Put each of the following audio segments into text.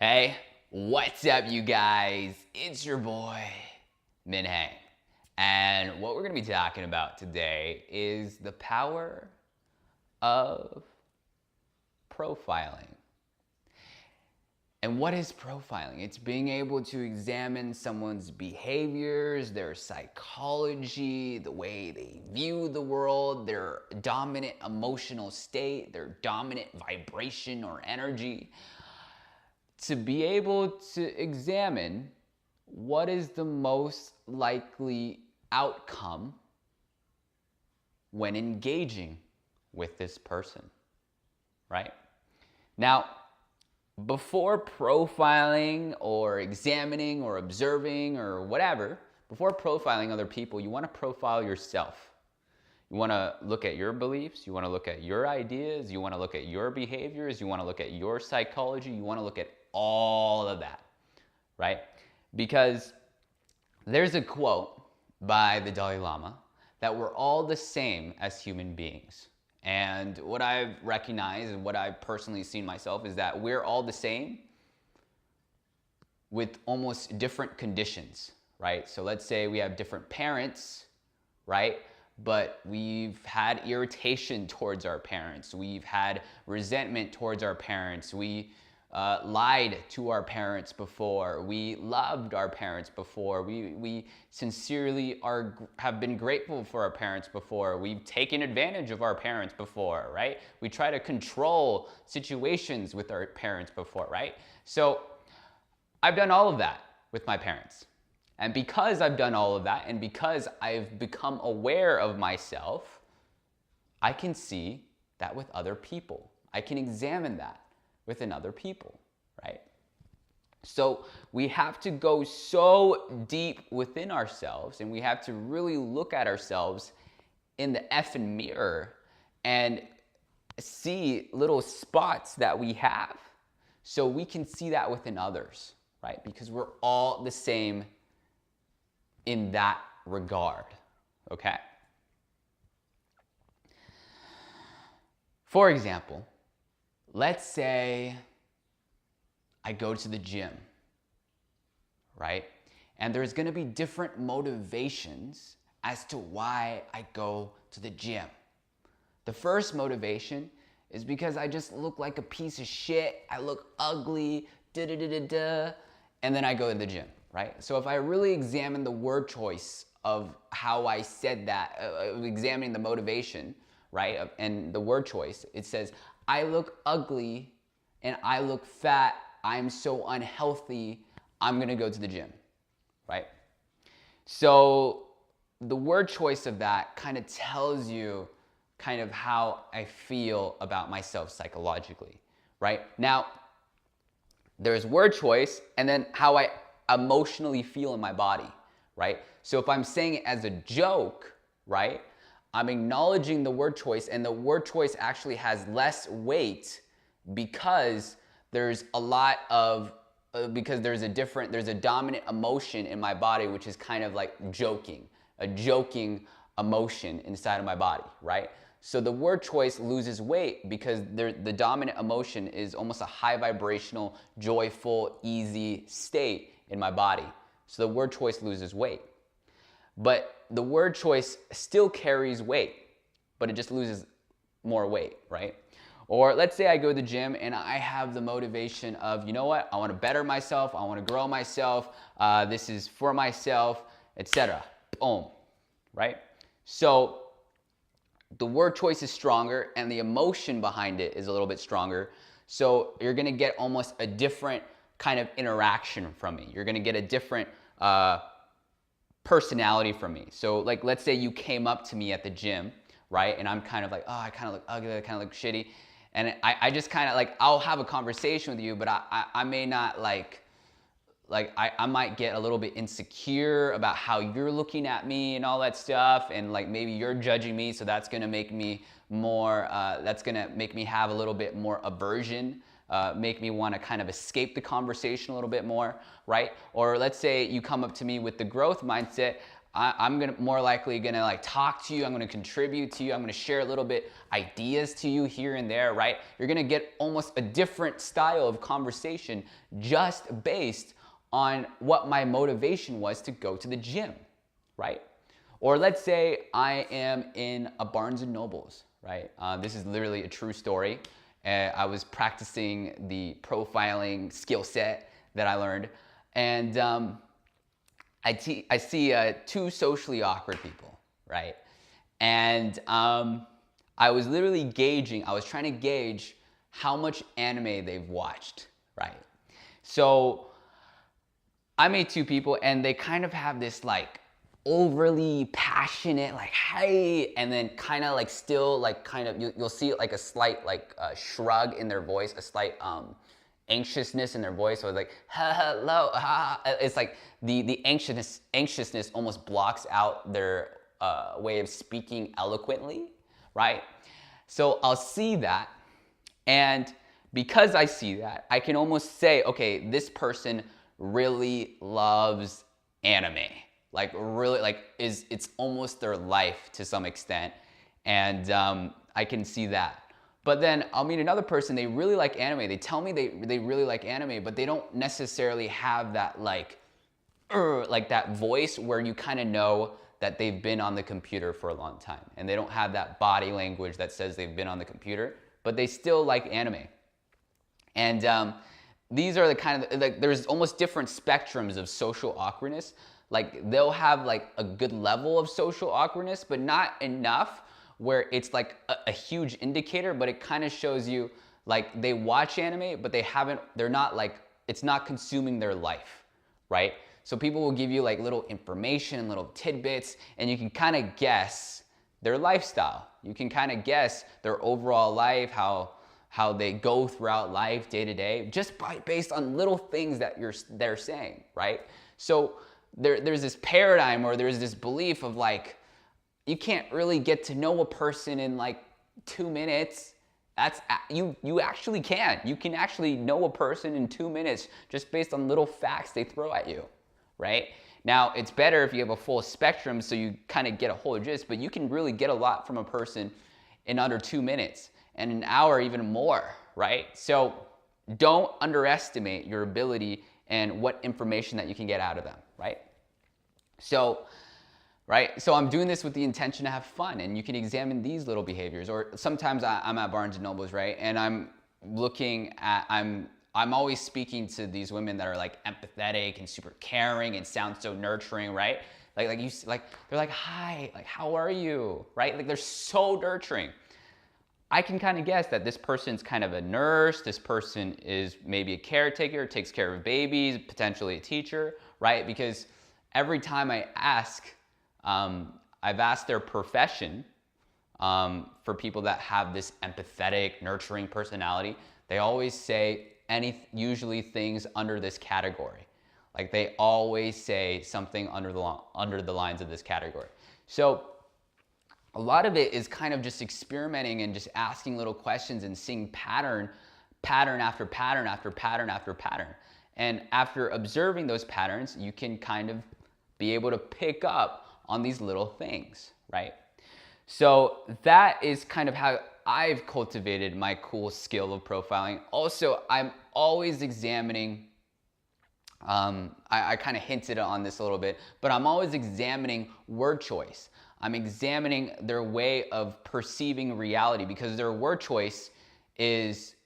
Hey, what's up, you guys? It's your boy, Min Heng. And what we're going to be talking about today is the power of profiling. And what is profiling? It's being able to examine someone's behaviors, their psychology, the way they view the world, their dominant emotional state, their dominant vibration or energy, to be able to examine what is the most likely outcome when engaging with this person, right? Now, before profiling or examining or observing or whatever, before profiling other people, you want to profile yourself. You want to look at your beliefs, you want to look at your ideas, you want to look at your behaviors, you want to look at your psychology, you want to look at all of that, right? Because there's a quote by the Dalai Lama that we're all the same as human beings. And what I've recognized and what I've personally seen myself is that we're all the same with almost different conditions, right? So let's say we have different parents, right? But we've had irritation towards our parents. We've had resentment towards our parents. We lied to our parents before. We loved our parents before. We sincerely have been grateful for our parents before. We've taken advantage of our parents before, right? We try to control situations with our parents before, right? So I've done all of that with my parents. And because I've done all of that, and because I've become aware of myself, I can see that with other people. I can examine that within other people, right? So we have to go so deep within ourselves, and we have to really look at ourselves in the effing mirror and see little spots that we have so we can see that within others, right? Because we're all the same in that regard, okay? For example, let's say I go to the gym, right? And there's gonna be different motivations as to why I go to the gym. The first motivation is because I just look like a piece of shit, I look ugly, and then I go to the gym, right? So if I really examine the word choice of how I said that, examining the motivation, right, and the word choice, it says, I look ugly and I look fat, I'm so unhealthy, I'm gonna go to the gym, right? So the word choice of that kind of tells you kind of how I feel about myself psychologically, right? Now, there's word choice and then how I emotionally feel in my body, right? So if I'm saying it as a joke, right, I'm acknowledging the word choice, and the word choice actually has less weight because there's a lot of, because there's a dominant emotion in my body, which is kind of like a joking emotion inside of my body, right? So the word choice loses weight because the dominant emotion is almost a high vibrational, joyful, easy state in my body. So the word choice loses weight. But the word choice still carries weight, but it just loses more weight, right? Or let's say I go to the gym and I have the motivation of, you know what, I want to better myself, I want to grow myself, this is for myself, etc. Boom, right? So the word choice is stronger and the emotion behind it is a little bit stronger. So you're going to get almost a different kind of interaction from me. You're going to get a different personality from me. So like, let's say you came up to me at the gym, right? And I'm kind of like, oh, I kind of look ugly, I kind of look shitty. And I just kind of like, I'll have a conversation with you, but I may not I might get a little bit insecure about how you're looking at me and all that stuff. And like, maybe you're judging me. So that's going to make me more, that's going to make me have a little bit more aversion, make me want to kind of escape the conversation a little bit more, right? Or let's say you come up to me with the growth mindset. I'm gonna more likely gonna like talk to you. I'm gonna contribute to you. I'm gonna share a little bit ideas to you here and there, right? You're gonna get almost a different style of conversation just based on what my motivation was to go to the gym, right? Or let's say I am in a Barnes and Nobles, right? This is literally a true story. I was practicing the profiling skill set that I learned, and I see two socially awkward people, right? And I was literally I was trying to gauge how much anime they've watched, right? So I made two people, and they kind of have this like overly passionate, like, hey, and then kind of like still like kind of, you'll see like a slight like shrug in their voice, a slight anxiousness in their voice. So it's like, hello, it's like the anxiousness almost blocks out their way of speaking eloquently, right? So I'll see that, and because I see that, I can almost say, okay, this person really loves anime. Like really, like it's almost their life to some extent, and I can see that. But then I'll meet another person, they really like anime. They tell me they really like anime, but they don't necessarily have that like that voice where you kind of know that they've been on the computer for a long time, and they don't have that body language that says they've been on the computer, but they still like anime. And these are the kind of like, there's almost different spectrums of social awkwardness. Like they'll have like a good level of social awkwardness, but not enough where it's like a huge indicator, but it kind of shows you like they watch anime, but they're not like, it's not consuming their life, right? So people will give you like little information, little tidbits, and you can kind of guess their lifestyle. You can kind of guess their overall life, how they go throughout life day to day, just based on little things that they're saying, right? So there's this paradigm, or there's this belief of like, you can't really get to know a person in like 2 minutes. You actually can. You can actually know a person in 2 minutes just based on little facts they throw at you, right? Now, it's better if you have a full spectrum so you kind of get a whole gist, but you can really get a lot from a person in under 2 minutes, and an hour even more, right? So don't underestimate your ability and what information that you can get out of them, right? So I'm doing this with the intention to have fun, and you can examine these little behaviors. Or sometimes I'm at Barnes and Nobles, right? And I'm always speaking to these women that are like empathetic and super caring and sound so nurturing, right? They're like, hi, like, how are you, right? Like they're so nurturing. I can kind of guess that this person's kind of a nurse. This person is maybe a caretaker, takes care of babies, potentially a teacher, right? Because every time I ask, I've asked their profession for people that have this empathetic, nurturing personality. They always say usually things under this category. Like they always say something under the lines of this category. So a lot of it is kind of just experimenting and just asking little questions and seeing pattern after pattern after pattern after pattern. And after observing those patterns, you can kind of be able to pick up on these little things, right? So that is kind of how I've cultivated my cool skill of profiling. Also, I'm always examining, I kind of hinted on this a little bit, but I'm always examining word choice. I'm examining their way of perceiving reality, because their word choice is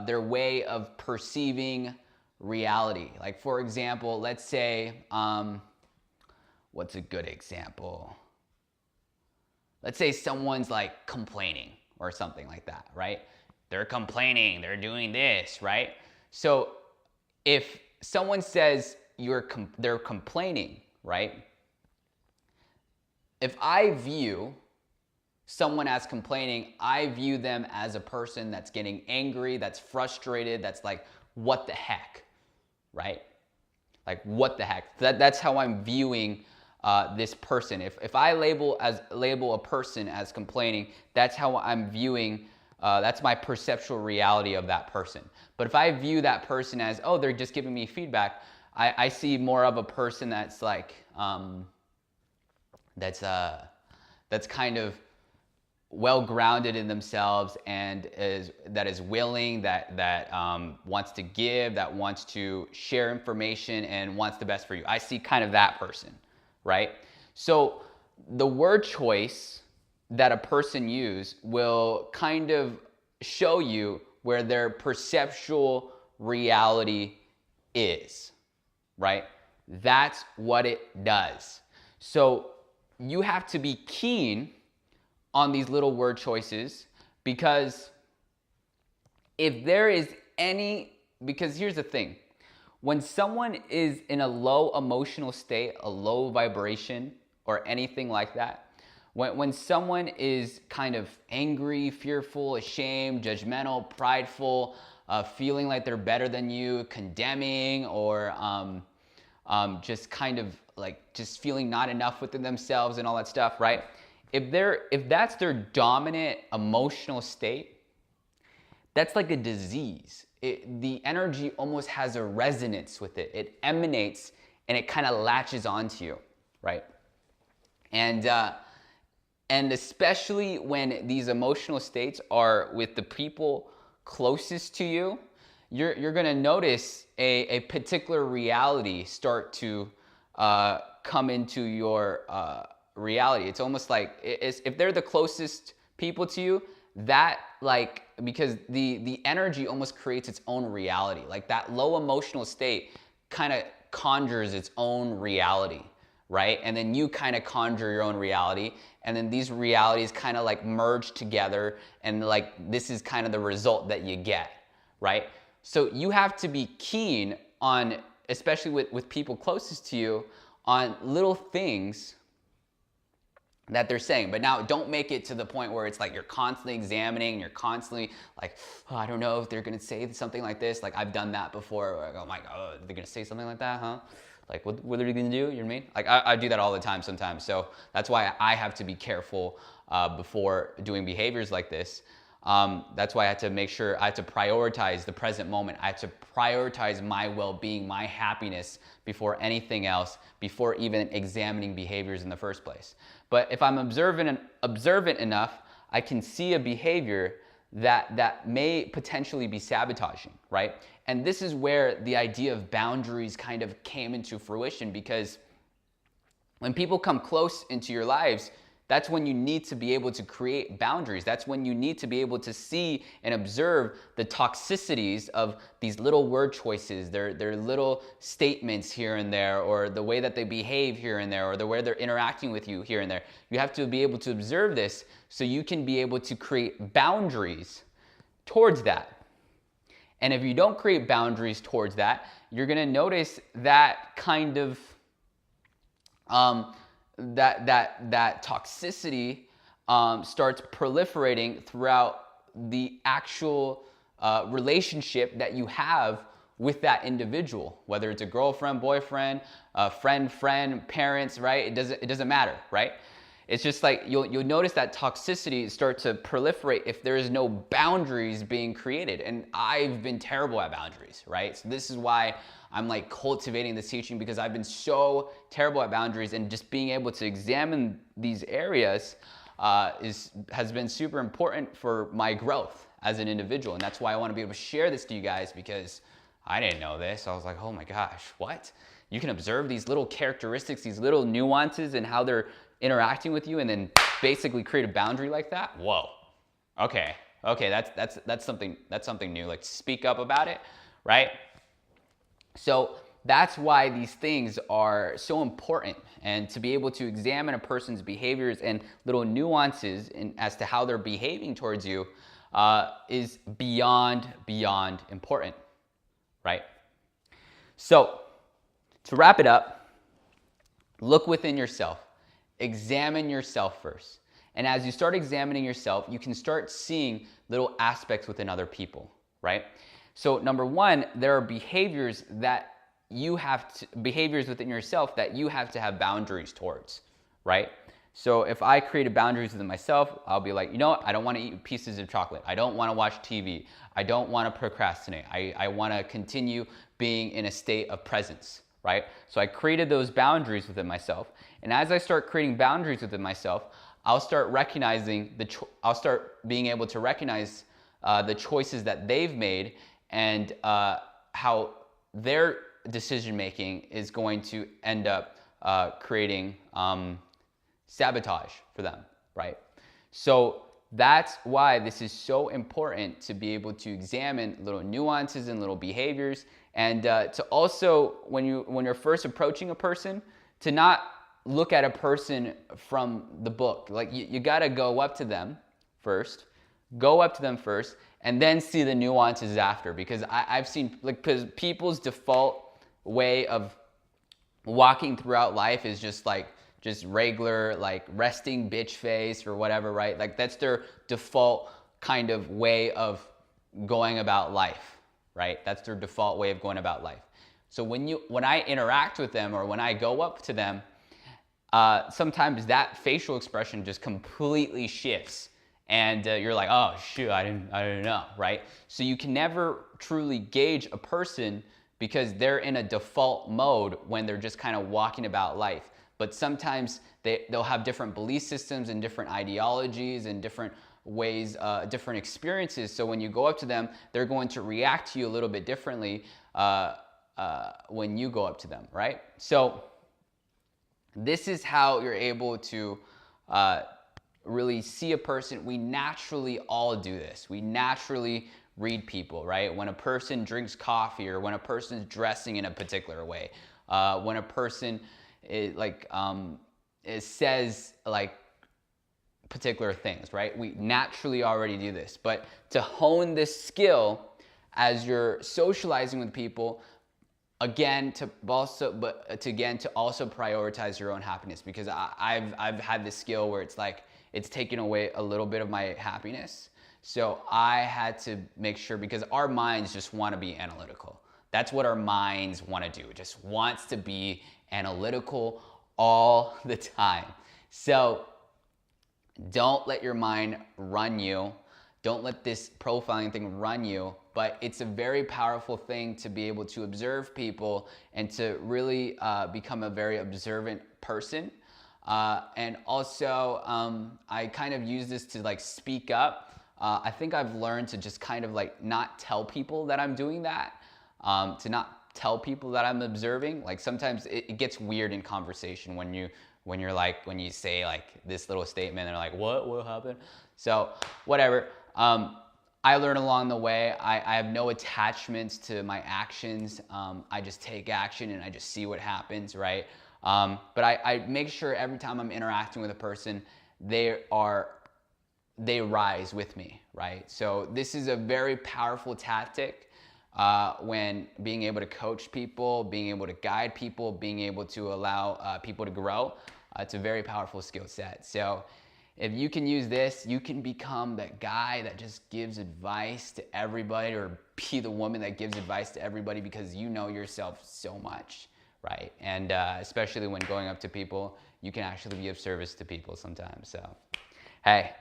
their way of perceiving reality. Like for example, let's say, what's a good example? Let's say someone's like complaining or something like that, right? They're complaining, they're doing this, right? So if someone says they're complaining, right? If I view someone as complaining, I view them as a person that's getting angry, that's frustrated, that's like, what the heck, right? Like, what the heck? That's how I'm viewing this person. If I label a person as complaining, that's how I'm viewing, that's my perceptual reality of that person. But if I view that person as, oh, they're just giving me feedback, I see more of a person that's like, that's kind of well grounded in themselves and is willing, that wants to give, that wants to share information and wants the best for you. I see kind of that person, right? So the word choice that a person use will kind of show you where their perceptual reality is, right? That's what it does. So you have to be keen on these little word choices, because if there is because here's the thing, when someone is in a low emotional state, a low vibration, or anything like that, when someone is kind of angry, fearful, ashamed, judgmental, prideful, feeling like they're better than you, condemning, or just kind of like just feeling not enough within themselves and all that stuff, right? If that's their dominant emotional state, that's like a disease. The energy almost has a resonance with it. It emanates and it kind of latches onto you, right? And especially when these emotional states are with the people closest to you, you're gonna notice a particular reality start to come into your reality. It's almost like if they're the closest people to you, that like, because the energy almost creates its own reality. Like that low emotional state kind of conjures its own reality, right? And then you kind of conjure your own reality, and then these realities kind of like merge together, and like this is kind of the result that you get, right? So you have to be keen on, especially with people closest to you, on little things that they're saying. But now don't make it to the point where it's like you're constantly examining, you're constantly like, oh, I don't know if they're gonna say something like this. Like I've done that before. Like, oh my God, they're gonna say something like that, huh? Like what are they gonna do? You know what I mean? Like I do that all the time sometimes. So that's why I have to be careful before doing behaviors like this. That's why I had to make sure I had to prioritize the present moment. I had to prioritize my well-being, my happiness before anything else, before even examining behaviors in the first place. But if I'm observant enough, I can see a behavior that may potentially be sabotaging, right? And this is where the idea of boundaries kind of came into fruition, because when people come close into your lives, that's when you need to be able to create boundaries. That's when you need to be able to see and observe the toxicities of these little word choices, their little statements here and there, or the way that they behave here and there, or the way they're interacting with you here and there. You have to be able to observe this so you can be able to create boundaries towards that. And if you don't create boundaries towards that, you're gonna notice that kind of that toxicity starts proliferating throughout the actual relationship that you have with that individual, whether it's a girlfriend, boyfriend, friend, parents, right? It doesn't matter, right? It's just like you'll notice that toxicity start to proliferate if there is no boundaries being created. And I've been terrible at boundaries, right? So this is why I'm like cultivating this teaching, because I've been so terrible at boundaries, and just being able to examine these areas has been super important for my growth as an individual. And that's why I want to be able to share this to you guys, because I didn't know this. I was like, oh my gosh, what? You can observe these little characteristics, these little nuances and how they're interacting with you, and then basically create a boundary like that? Whoa. Okay, that's something new. Like, speak up about it, right? So that's why these things are so important, and to be able to examine a person's behaviors and little nuances as to how they're behaving towards you is beyond important, right? So to wrap it up, look within yourself. Examine yourself first. And as you start examining yourself, you can start seeing little aspects within other people, right? So number one, there are behaviors within yourself that you have to have boundaries towards, right? So if I created boundaries within myself, I'll be like, you know what? I don't want to eat pieces of chocolate. I don't want to watch TV. I don't want to procrastinate. I want to continue being in a state of presence, right? So I created those boundaries within myself. And as I start creating boundaries within myself, I'll start recognizing I'll start being able to recognize the choices that they've made, and how their decision making is going to end up creating sabotage for them, right? So that's why this is so important, to be able to examine little nuances and little behaviors, and to also, when you're first approaching a person, to not look at a person from the book. Like you got to go up to them first, and then see the nuances after. Because I've seen, like, because people's default way of walking throughout life is just regular, like, resting bitch face or whatever, right? Like, that's their default kind of way of going about life, right? That's their default way of going about life. So when I interact with them, or when I go up to them, sometimes that facial expression just completely shifts, and you're like, oh shoot, I didn't know, right? So you can never truly gauge a person, because they're in a default mode when they're just kind of walking about life. But sometimes they'll have different belief systems and different ideologies and different ways, different experiences. So when you go up to them, they're going to react to you a little bit differently when you go up to them, right? So this is how you're able to really see a person. We naturally all do this. We naturally read people, right? When a person drinks coffee, or when a person is dressing in a particular way, when a person is says like particular things, right? We naturally already do this. But to hone this skill as you're socializing with people, again, to also prioritize your own happiness, because I've had this skill where it's like it's taken away a little bit of my happiness. So I had to make sure, because our minds just want to be analytical. That's what our minds want to do. It just wants to be analytical all the time. So don't let your mind run you. Don't let this profiling thing run you. But it's a very powerful thing to be able to observe people, and to really become a very observant person. And also, I kind of use this to like speak up. I think I've learned to just kind of like not tell people that I'm doing that, to not tell people that I'm observing. Like sometimes it gets weird in conversation when you say like this little statement, and they're like, what happened? So whatever. I learn along the way. I have no attachments to my actions. I just take action and I just see what happens, right? But I make sure every time I'm interacting with a person, they rise with me, right? So this is a very powerful tactic when being able to coach people, being able to guide people, being able to allow people to grow. It's a very powerful skill set. So if you can use this, you can become that guy that just gives advice to everybody, or be the woman that gives advice to everybody, because you know yourself so much, right? And especially when going up to people, you can actually be of service to people sometimes. So, hey,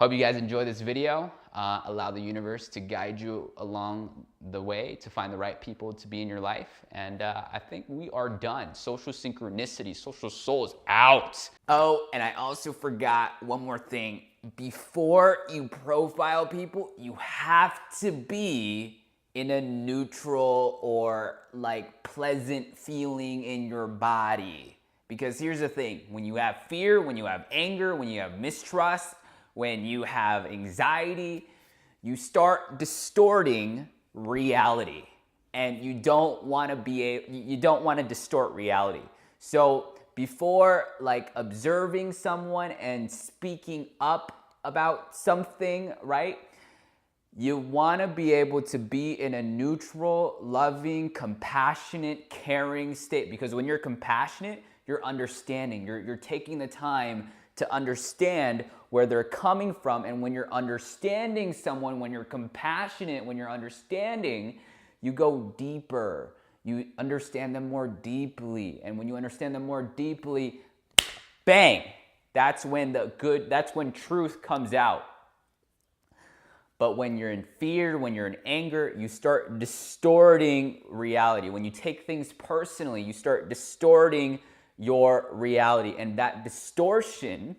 hope you guys enjoy this video. Allow the universe to guide you along the way to find the right people to be in your life. And I think we are done. Social synchronicity, social soul is out. Oh, and I also forgot one more thing. Before you profile people, you have to be in a neutral or like pleasant feeling in your body. Because here's the thing, when you have fear, when you have anger, when you have mistrust, when you have anxiety, you start distorting reality, and you don't want to distort reality. So before like observing someone and speaking up about something, right? You want to be able to be in a neutral, loving, compassionate, caring state, because when you're compassionate, you're understanding. You're taking the time to understand where they're coming from. And when you're understanding someone, when you're compassionate, when you're understanding, you go deeper. You understand them more deeply. And when you understand them more deeply, bang, that's when truth comes out. But when you're in fear, when you're in anger, you start distorting reality. When you take things personally, you start distorting your reality. And that distortion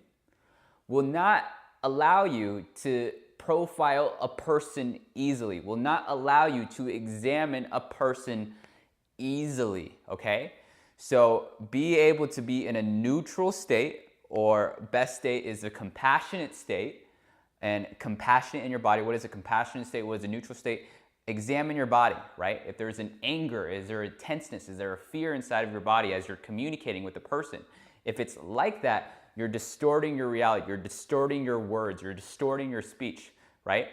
will not allow you to profile a person easily, will not allow you to examine a person easily, okay? So be able to be in a neutral state, or best state is a compassionate state. And compassionate in your body. What is a compassionate state? What is a neutral state? Examine your body, right? If there's an anger, is there a tenseness? Is there a fear inside of your body as you're communicating with the person? If it's like that, you're distorting your reality. You're distorting your words. You're distorting your speech, right?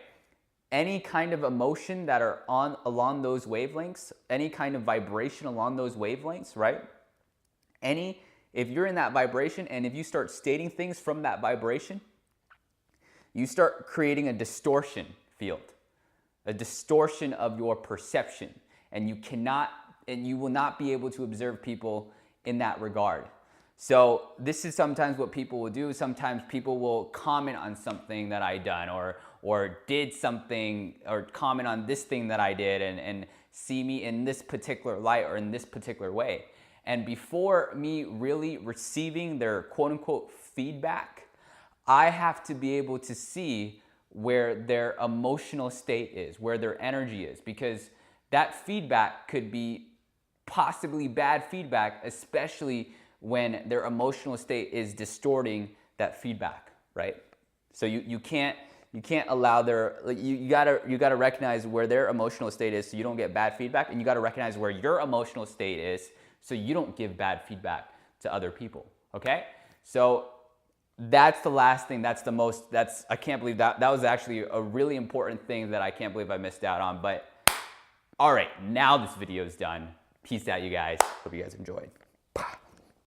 Any kind of emotion that are along those wavelengths, any kind of vibration along those wavelengths, right? If you're in that vibration and if you start stating things from that vibration, you start creating a distortion field, a distortion of your perception, and you will not be able to observe people in that regard. So this is sometimes what people will do. Sometimes people will comment on something that I done or did something, or comment on this thing that I did and see me in this particular light or in this particular way. And before me really receiving their quote unquote feedback, I have to be able to see where their emotional state is, where their energy is, because that feedback could be possibly bad feedback, especially when their emotional state is distorting that feedback, right? So you can't allow you gotta recognize where their emotional state is so you don't get bad feedback, and you gotta recognize where your emotional state is so you don't give bad feedback to other people, okay? So that's the last thing. I can't believe that was actually a really important thing that I can't believe I missed out on. But all right, now this video is done. Peace out, you guys. Hope you guys enjoyed.